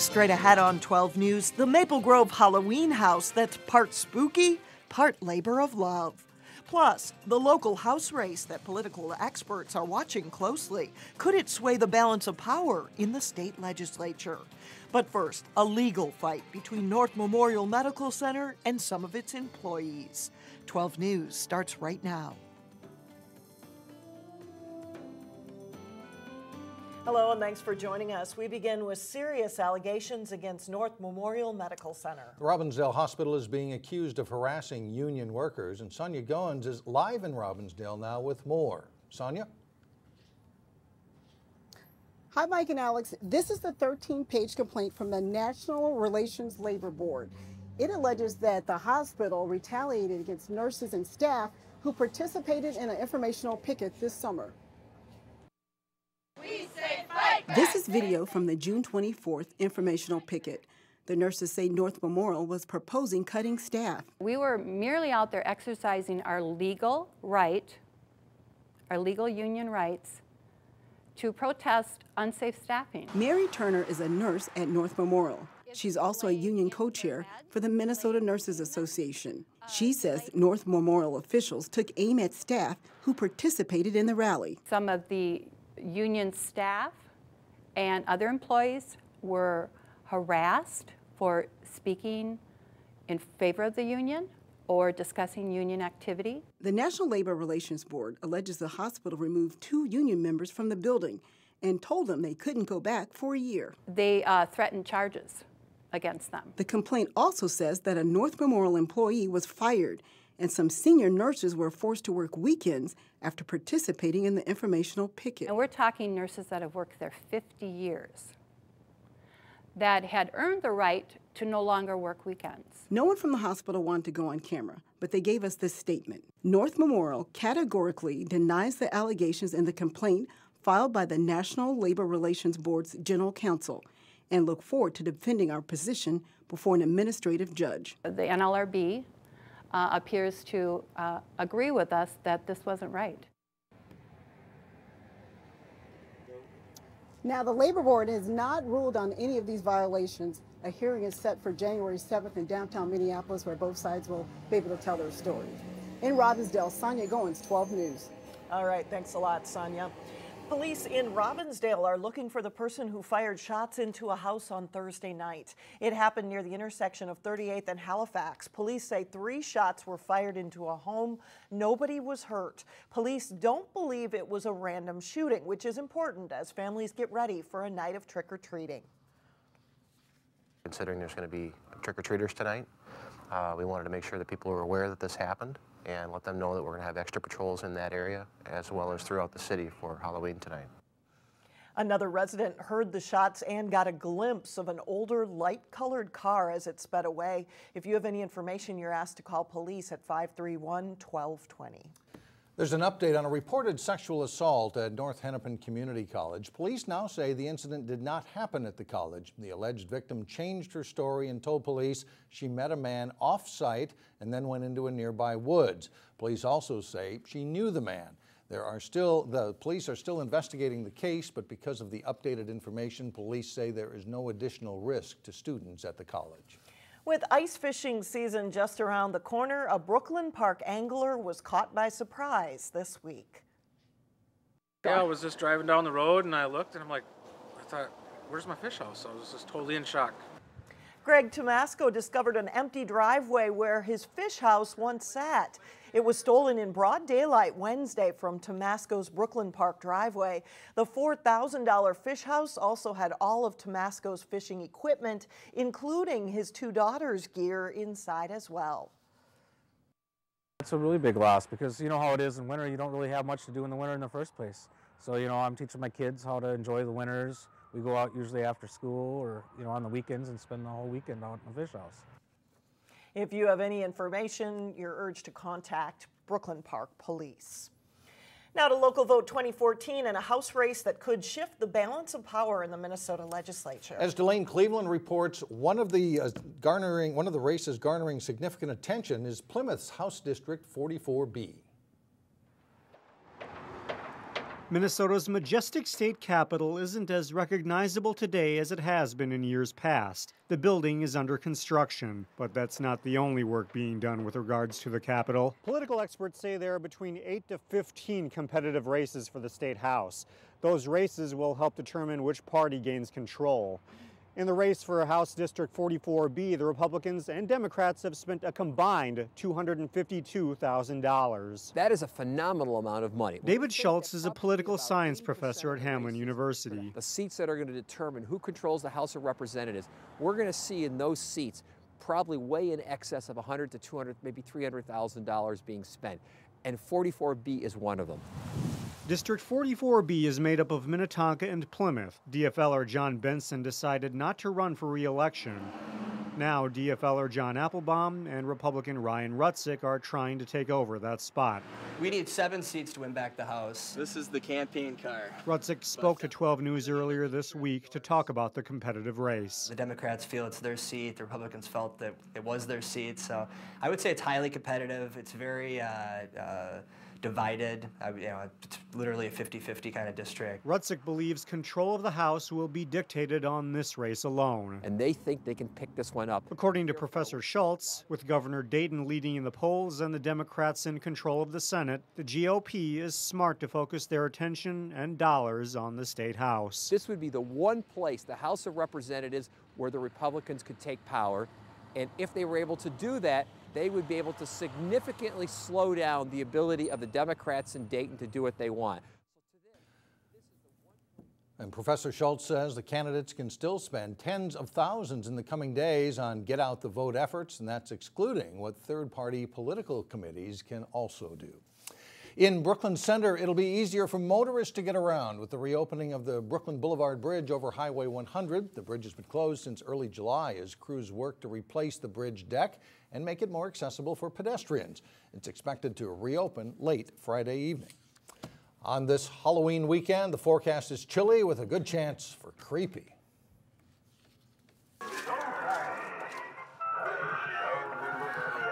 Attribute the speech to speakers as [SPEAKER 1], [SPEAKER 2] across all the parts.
[SPEAKER 1] Straight ahead on 12 News, the Maple Grove Halloween house that's part spooky, part labor of love. Plus, the local house race that political experts are watching closely. Could it sway the balance of power in the state legislature? But first, a legal fight between North Memorial Medical Center and some of its employees. 12 News starts right now. Hello and thanks for joining us. We begin with serious allegations against North Memorial Medical Center.
[SPEAKER 2] The Robbinsdale Hospital is being accused of harassing union workers, and Sonia Goins is live in Robbinsdale now with more. Sonia?
[SPEAKER 3] Hi, Mike and Alex. This is the 13-page complaint from the National Relations Labor Board. It alleges that the hospital retaliated against nurses and staff who participated in an informational picket this summer. This is video from the June 24th informational picket. The nurses say North Memorial was proposing cutting staff.
[SPEAKER 4] We were merely out there exercising our legal right, our legal union rights, to protest unsafe staffing.
[SPEAKER 3] Mary Turner is a nurse at North Memorial. She's also a union co-chair for the Minnesota Nurses Association. She says North Memorial officials took aim at staff who participated in the rally.
[SPEAKER 4] Some of the union staff and other employees were harassed for speaking in favor of the union or discussing union activity.
[SPEAKER 3] The National Labor Relations Board alleges the hospital removed 2 union members from the building and told them they couldn't go back for a year.
[SPEAKER 4] They threatened charges against them.
[SPEAKER 3] The complaint also says that a North Memorial employee was fired and some senior nurses were forced to work weekends after participating in the informational picket.
[SPEAKER 4] And we're talking nurses that have worked there 50 years, that had earned the right to no longer work weekends.
[SPEAKER 3] No one from the hospital wanted to go on camera, but they gave us this statement. North Memorial categorically denies the allegations in the complaint filed by the National Labor Relations Board's General Counsel and look forward to defending our position before an administrative judge.
[SPEAKER 4] The NLRB appears to agree with us that this wasn't right.
[SPEAKER 3] Now, the Labor Board has not ruled on any of these violations. A hearing is set for January 7th in downtown Minneapolis, where both sides will be able to tell their story. In Robbinsdale, Sonia Goins, 12 News.
[SPEAKER 1] All right, thanks a lot, Sonia. Police in Robbinsdale are looking for the person who fired shots into a house on Thursday night. It happened near the intersection of 38th and Halifax. Police say 3 shots were fired into a home. Nobody was hurt. Police don't believe it was a random shooting, which is important as families get ready for a night of trick-or-treating.
[SPEAKER 5] Considering there's going to be trick-or-treaters tonight, we wanted to make sure that people were aware that this happened and let them know that we're going to have extra patrols in that area as well as throughout the city for Halloween tonight.
[SPEAKER 1] Another resident heard the shots and got a glimpse of an older light-colored car as it sped away. If you have any information, you're asked to call police at 531-1220.
[SPEAKER 2] There's an update on a reported sexual assault at North Hennepin Community College. Police now say the incident did not happen at the college. The alleged victim changed her story and told police she met a man off-site and then went into a nearby woods. Police also say she knew the man. The police are still investigating the case, but because of the updated information, police say there is no additional risk to students at the college.
[SPEAKER 1] With ice fishing season just around the corner, a Brooklyn Park angler was caught by surprise this week.
[SPEAKER 6] Yeah, I was just driving down the road and I looked and I'm like, I thought, where's my fish house? I was just totally in shock.
[SPEAKER 1] Greg Tomasco discovered an empty driveway where his fish house once sat. It was stolen in broad daylight Wednesday from Tomasco's Brooklyn Park driveway. The $4,000 fish house also had all of Tomasco's fishing equipment, including his 2 daughters' gear inside as well.
[SPEAKER 7] It's a really big loss because you know how it is in winter. You don't really have much to do in the winter in the first place. So, you know, I'm teaching my kids how to enjoy the winters. We go out usually after school or, you know, on the weekends and spend the whole weekend out in the fish house.
[SPEAKER 1] If you have any information, you're urged to contact Brooklyn Park Police. Now to Local Vote 2014 and a House race that could shift the balance of power in the Minnesota legislature.
[SPEAKER 2] As Delane Cleveland reports, one of the races garnering significant attention is Plymouth's House District 44B.
[SPEAKER 8] Minnesota's majestic state capitol isn't as recognizable today as it has been in years past. The building is under construction, but that's not the only work being done with regards to the capitol. Political experts say there are between 8 to 15 competitive races for the state house. Those races will help determine which party gains control. In the race for House District 44B, the Republicans and Democrats have spent a combined $252,000.
[SPEAKER 9] That is a phenomenal amount of money.
[SPEAKER 8] David Schultz is a political science professor at Hamline University.
[SPEAKER 9] The seats that are going to determine who controls the House of Representatives, we're going to see in those seats probably way in excess of $100 to $200, maybe $300,000 being spent. And 44B is one of them.
[SPEAKER 8] District 44B is made up of Minnetonka and Plymouth. DFLer John Benson decided not to run for re-election. Now DFLer John Applebaum and Republican Ryan Rutzik are trying to take over that spot.
[SPEAKER 10] We need 7 seats to win back the House. This is the campaign car.
[SPEAKER 8] Rutzik spoke to 12 News earlier this week to talk about the competitive race.
[SPEAKER 10] The Democrats feel it's their seat. The Republicans felt that it was their seat. So I would say it's highly competitive. It's very divided. It's literally a 50-50 kind of district.
[SPEAKER 8] Rutzik believes control of the House will be dictated on this race alone.
[SPEAKER 9] And they think they can pick this one up.
[SPEAKER 8] According to Professor Schultz, with Governor Dayton leading in the polls and the Democrats in control of the Senate, the GOP is smart to focus their attention and dollars on the state House.
[SPEAKER 9] This would be the one place, the House of Representatives, where the Republicans could take power. And if they were able to do that, they would be able to significantly slow down the ability of the Democrats in Dayton to do what they want.
[SPEAKER 2] And Professor Schultz says the candidates can still spend tens of thousands in the coming days on get out the vote efforts, and that's excluding what third-party political committees can also do. In Brooklyn Center, it'll be easier for motorists to get around with the reopening of the Brooklyn Boulevard Bridge over Highway 100. The bridge has been closed since early July as crews work to replace the bridge deck and make it more accessible for pedestrians. It's expected to reopen late Friday evening. On this Halloween weekend, the forecast is chilly with a good chance for creepy.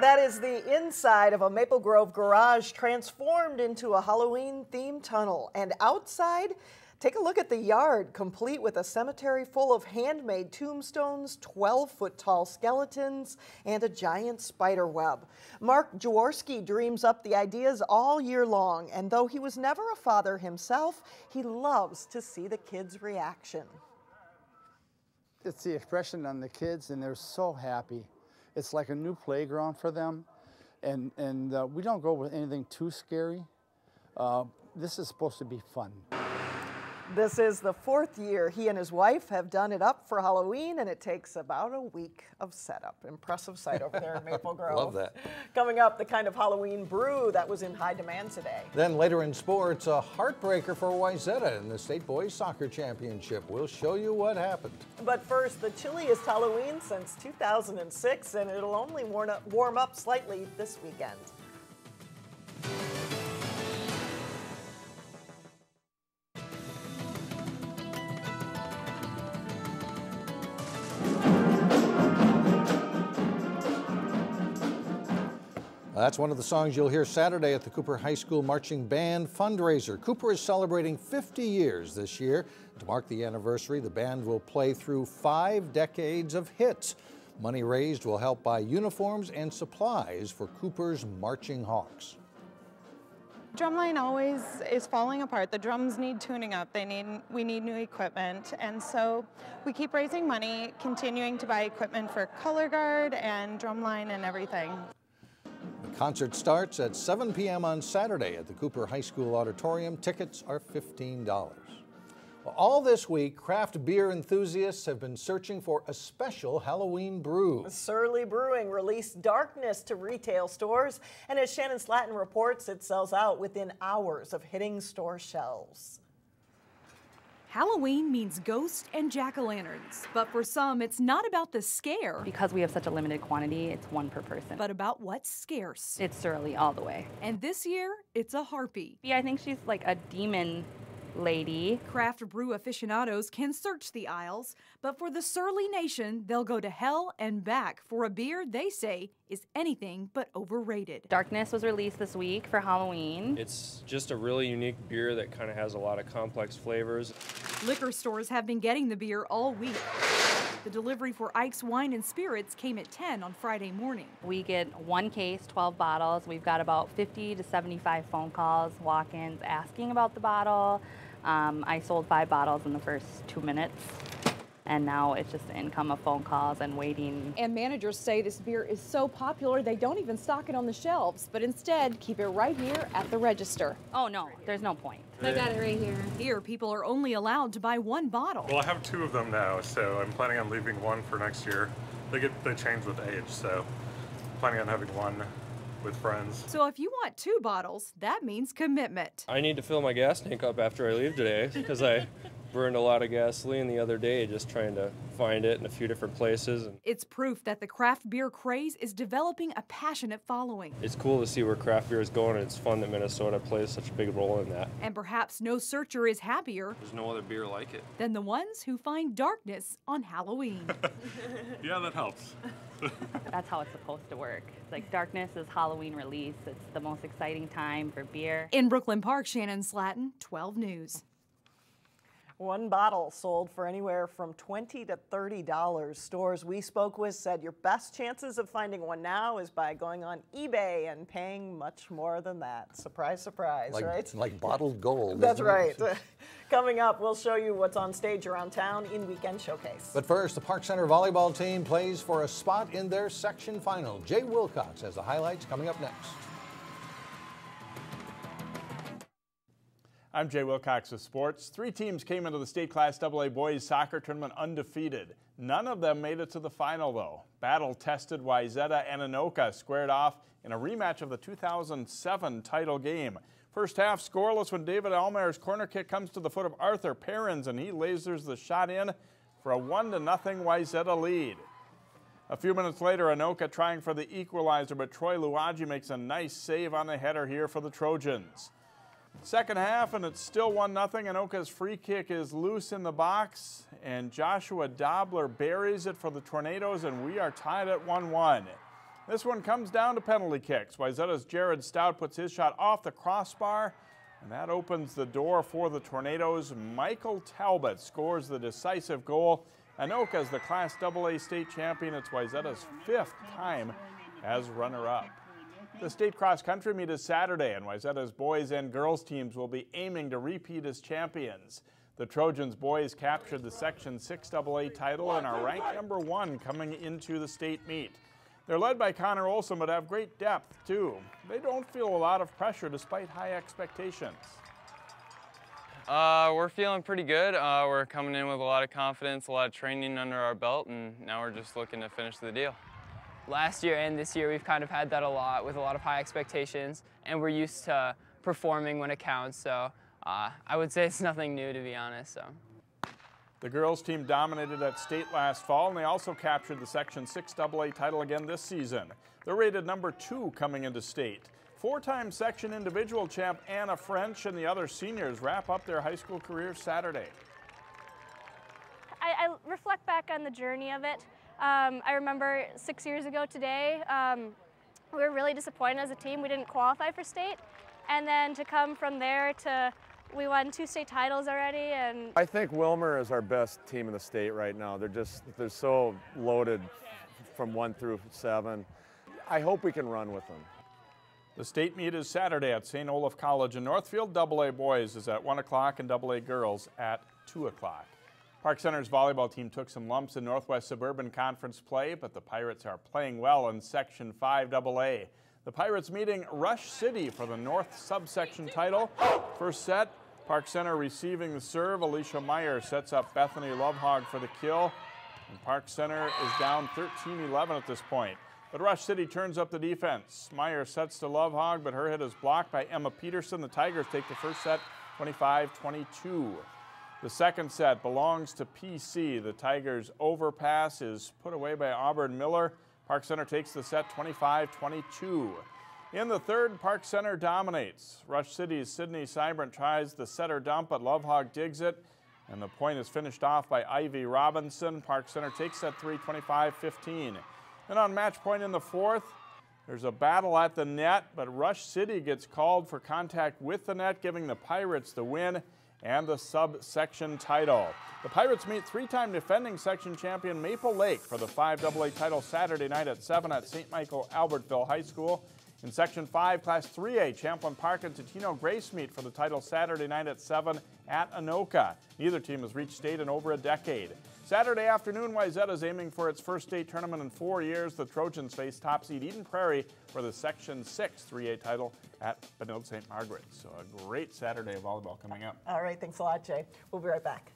[SPEAKER 1] That is the inside of a Maple Grove garage transformed into a Halloween-themed tunnel. And outside, take a look at the yard, complete with a cemetery full of handmade tombstones, 12-foot-tall skeletons, and a giant spider web. Mark Jaworski dreams up the ideas all year long, and though he was never a father himself, he loves to see the kids' reaction.
[SPEAKER 11] It's the expression on the kids, and they're so happy. It's like a new playground for them, and we don't go with anything too scary. This is supposed to be fun.
[SPEAKER 1] This is the 4th year he and his wife have done it up for Halloween, and it takes about a week of setup. Impressive sight over there in Maple Grove.
[SPEAKER 2] Love that.
[SPEAKER 1] Coming up, the kind of Halloween brew that was in high demand today.
[SPEAKER 2] Then later in sports, a heartbreaker for Wayzata in the state boys soccer championship. We'll show you what happened.
[SPEAKER 1] But first, the chilliest Halloween since 2006, and it'll only warm up slightly this weekend.
[SPEAKER 2] That's one of the songs you'll hear Saturday at the Cooper High School Marching Band Fundraiser. Cooper is celebrating 50 years this year. To mark the anniversary, the band will play through 5 decades of hits. Money raised will help buy uniforms and supplies for Cooper's Marching Hawks.
[SPEAKER 12] Drumline always is falling apart. The drums need tuning up. We need new equipment. And so we keep raising money, continuing to buy equipment for color guard and drumline and everything.
[SPEAKER 2] The concert starts at 7 p.m. on Saturday at the Cooper High School Auditorium. Tickets are $15. Well, all this week, craft beer enthusiasts have been searching for a special Halloween brew.
[SPEAKER 1] Surly Brewing released Darkness to retail stores, and as Shannon Slatton reports, it sells out within hours of hitting store shelves.
[SPEAKER 13] Halloween means ghosts and jack-o'-lanterns, but for some, it's not about the scare.
[SPEAKER 4] Because we have such a limited quantity, it's 1 per person.
[SPEAKER 13] But about what's scarce.
[SPEAKER 4] It's Surly all the way.
[SPEAKER 13] And this year, it's a harpy.
[SPEAKER 4] Yeah, I think she's like a demon lady.
[SPEAKER 13] Craft brew aficionados can search the aisles, but for the surly nation, they'll go to hell and back for a beer they say is anything but overrated.
[SPEAKER 4] Darkness was released this week for Halloween.
[SPEAKER 14] It's just a really unique beer that kind of has a lot of complex flavors.
[SPEAKER 13] Liquor stores have been getting the beer all week. The delivery for Ike's Wine and Spirits came at 10 on Friday morning.
[SPEAKER 4] We get one case, 12 bottles. We've got about 50 to 75 phone calls, walk-ins asking about the bottle. I sold 5 bottles in the first 2 minutes. And now it's just an income of phone calls and waiting.
[SPEAKER 15] And managers say this beer is so popular they don't even stock it on the shelves, but instead keep it right here at the register.
[SPEAKER 4] Oh no, there's no point.
[SPEAKER 15] I got it right here.
[SPEAKER 13] Here, people are only allowed to buy 1 bottle.
[SPEAKER 16] Well, I have 2 of them now, so I'm planning on leaving 1 for next year. They change with age, so I'm planning on having 1 with friends.
[SPEAKER 13] So if you want 2 bottles, that means commitment.
[SPEAKER 14] I need to fill my gas tank up after I leave today because I burned a lot of gasoline the other day just trying to find it in a few different places.
[SPEAKER 13] It's proof that the craft beer craze is developing a passionate following.
[SPEAKER 14] It's cool to see where craft beer is going, and it's fun that Minnesota plays such a big role in that.
[SPEAKER 13] And perhaps no searcher is happier
[SPEAKER 14] There's no other beer like it.
[SPEAKER 13] than the ones who find darkness on Halloween.
[SPEAKER 16] Yeah, that helps.
[SPEAKER 4] That's how it's supposed to work. Like Darkness is Halloween release. It's the most exciting time for beer.
[SPEAKER 13] In Brooklyn Park, Shannon Slatton, 12 News.
[SPEAKER 1] 1 bottle sold for anywhere from $20 to $30. Stores we spoke with said your best chances of finding one now is by going on eBay and paying much more than that. Surprise, surprise, right?
[SPEAKER 2] Like bottled gold.
[SPEAKER 1] That's right. Coming up, we'll show you what's on stage around town in Weekend Showcase.
[SPEAKER 2] But first, the Park Center volleyball team plays for a spot in their section final. Jay Wilcox has the highlights coming up next.
[SPEAKER 17] I'm Jay Wilcox with sports. 3 teams came into the state class AA boys soccer tournament undefeated. None of them made it to the final though. Battle-tested Wayzata and Anoka squared off in a rematch of the 2007 title game. First half scoreless when David Almayer's corner kick comes to the foot of Arthur Perrins and he lasers the shot in for a 1-0 Wayzata lead. A few minutes later, Anoka trying for the equalizer, but Troy Luagi makes a nice save on the header here for the Trojans. Second half, and it's still 1-0. Anoka's free kick is loose in the box, and Joshua Dobler buries it for the Tornadoes, and we are tied at 1-1. This one comes down to penalty kicks. Wayzata's Jared Stout puts his shot off the crossbar, and that opens the door for the Tornadoes. Michael Talbot scores the decisive goal. Anoka is the Class AA state champion. It's Wayzata's 5th time as runner-up. The state cross-country meet is Saturday, and Wayzata's boys and girls teams will be aiming to repeat as champions. The Trojans boys captured the Section 6 AA title and are ranked #1 coming into the state meet. They're led by Connor Olson, but have great depth, too. They don't feel a lot of pressure despite high expectations.
[SPEAKER 18] We're feeling pretty good. We're coming in with a lot of confidence, a lot of training under our belt, and now we're just looking to finish the deal.
[SPEAKER 19] Last year and this year, we've kind of had that a lot with a lot of high expectations, and we're used to performing when it counts, so I would say it's nothing new, to be honest. So.
[SPEAKER 17] The girls team dominated at state last fall, and they also captured the Section 6 AA title again this season. They're rated #2 coming into state. 4-time section individual champ Anna French and the other seniors wrap up their high school careers Saturday.
[SPEAKER 20] I reflect back on the journey of it. I remember 6 years ago today, we were really disappointed as a team. We didn't qualify for state. And then to come from there to, we won 2 state titles already. And
[SPEAKER 21] I think Wilmer is our best team in the state right now. They're so loaded from 1 through 7. I hope we can run with them.
[SPEAKER 17] The state meet is Saturday at St. Olaf College in Northfield. AA boys is at 1 o'clock and AA girls at 2 o'clock. Park Center's volleyball team took some lumps in Northwest Suburban Conference play, but the Pirates are playing well in Section 5 AA. The Pirates meeting Rush City for the North subsection title. First set, Park Center receiving the serve. Alicia Meyer sets up Bethany Lovehog for the kill. And Park Center is down 13-11 at this point. But Rush City turns up the defense. Meyer sets to Lovehog, but her hit is blocked by Emma Peterson. The Tigers take the first set 25-22. The second set belongs to PC. The Tigers' overpass is put away by Auburn Miller. Park Center takes the set 25-22. In the third, Park Center dominates. Rush City's Sydney Cybrant tries the setter dump, but Lovehog digs it, and the point is finished off by Ivy Robinson. Park Center takes set 3, 25-15. And on match point in the fourth, there's a battle at the net, but Rush City gets called for contact with the net, giving the Pirates the win and the subsection title. The Pirates meet three-time defending section champion Maple Lake for the 5AA title Saturday night at 7 at St. Michael Albertville High School. In Section 5, Class 3A, Champlin Park and Totino Grace meet for the title Saturday night at 7 at Anoka. Neither team has reached state in over a decade. Saturday afternoon, Wayzata is aiming for its first state tournament in 4 years. The Trojans face top seed Eden Prairie for the Section 6 3A title at Benilde St. Margaret. So a great Saturday of volleyball coming up.
[SPEAKER 1] All right, thanks a lot, Jay. We'll be right back.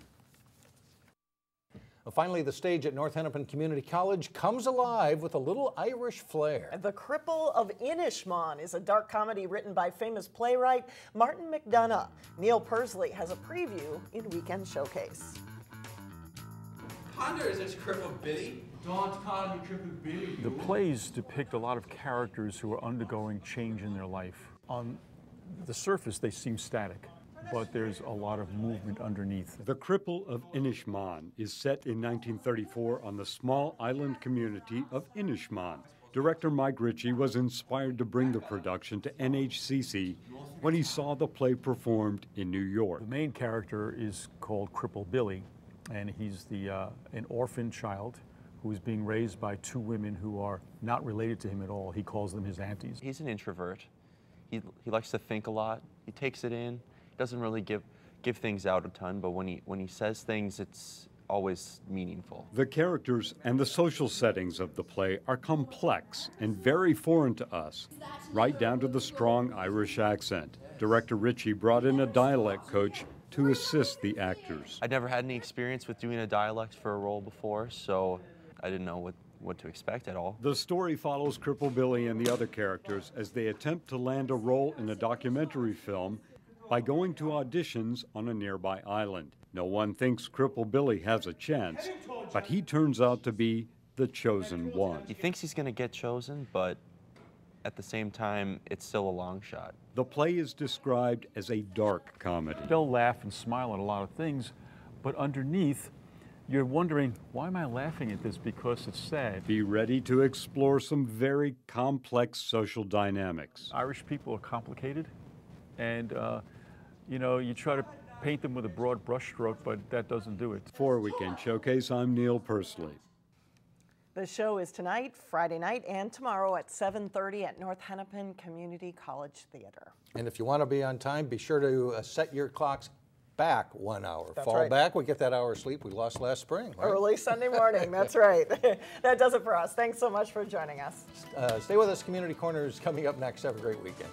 [SPEAKER 2] Finally, the stage at North Hennepin Community College comes alive with a little Irish flair.
[SPEAKER 1] The Cripple of Inishmaan is a dark comedy written by famous playwright Martin McDonough. Neil Persley has a preview in Weekend Showcase.
[SPEAKER 3] Ponder is this Cripple Billy. Don't call me Cripple Billy.
[SPEAKER 22] The plays depict a lot of characters who are undergoing change in their life. On the surface, they seem static, but there's a lot of movement underneath.
[SPEAKER 23] The Cripple of Inishmaan is set in 1934 on the small island community of Inishmaan. Director Mike Ritchie was inspired to bring the production to NHCC when he saw the play performed in New York.
[SPEAKER 22] The main character is called Cripple Billy, and he's an orphan child who is being raised by two women who are not related to him at all. He calls them his aunties.
[SPEAKER 24] He's an introvert. He likes to think a lot. He takes it in. Doesn't really give things out a ton, but when he says things, it's always meaningful.
[SPEAKER 23] The characters and the social settings of the play are complex and very foreign to us, right down to the strong Irish accent. Director Ritchie brought in a dialect coach to assist the actors.
[SPEAKER 24] I'd never had any experience with doing a dialect for a role before, so I didn't know what to expect at all.
[SPEAKER 23] The story follows Cripple Billy and the other characters as they attempt to land a role in a documentary film by going to auditions on a nearby island. No one thinks Cripple Billy has a chance, but he turns out to be the chosen one.
[SPEAKER 24] He thinks he's going to get chosen, but at the same time, it's still a long shot.
[SPEAKER 23] The play is described as a dark comedy.
[SPEAKER 22] They'll laugh and smile at a lot of things, but underneath, you're wondering, why am I laughing at this? Because it's sad.
[SPEAKER 23] Be ready to explore some very complex social dynamics.
[SPEAKER 22] Irish people are complicated, and you try to paint them with a broad brushstroke, but that doesn't do it.
[SPEAKER 23] For Weekend Showcase, I'm Neil Persley.
[SPEAKER 1] The show is tonight, Friday night, and tomorrow at 7:30 at North Hennepin Community College Theater.
[SPEAKER 2] And if you want to be on time, be sure to set your clocks back 1 hour.
[SPEAKER 1] That's
[SPEAKER 2] Fall
[SPEAKER 1] right.
[SPEAKER 2] back, we get that hour of sleep we lost last spring. Right?
[SPEAKER 1] Early Sunday morning, that's right. That does it for us. Thanks so much for joining us.
[SPEAKER 2] Stay with us. Community Corner is coming up next. Have a great weekend.